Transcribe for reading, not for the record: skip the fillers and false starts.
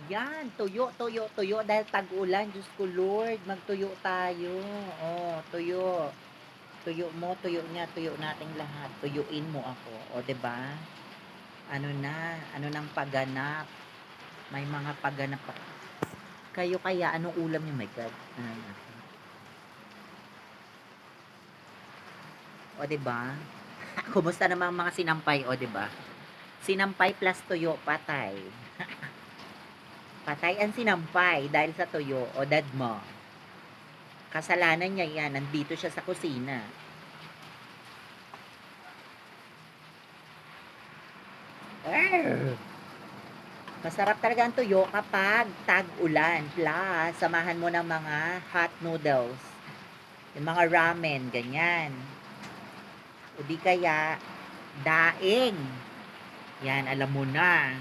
Ayan, tuyo, tuyo, tuyo dahil tag-ulan, Diyos ko Lord, magtuyo tayo. Oh, tuyo. Tuyo mo, tuyo niya, tuyo nating lahat. Tuyuin mo ako, o 'di ba? Ano na, ano ng pagganap. May mga pagganap pa. Kayo kaya anong ulam niyo? My God. Ano, o 'di ba? Kumusta naman ang mga sinampay, o 'di ba? Sinampay plus tuyo, patay. Patay ang sinampay dahil sa tuyo o dad mo. Kasalanan niya yan, nandito siya sa kusina. Arr! Masarap talaga ang tuyo kapag tag-ulan. Plus, samahan mo ng mga hot noodles. Yung mga ramen, ganyan. O di kaya, daing. Yan, alam mo na.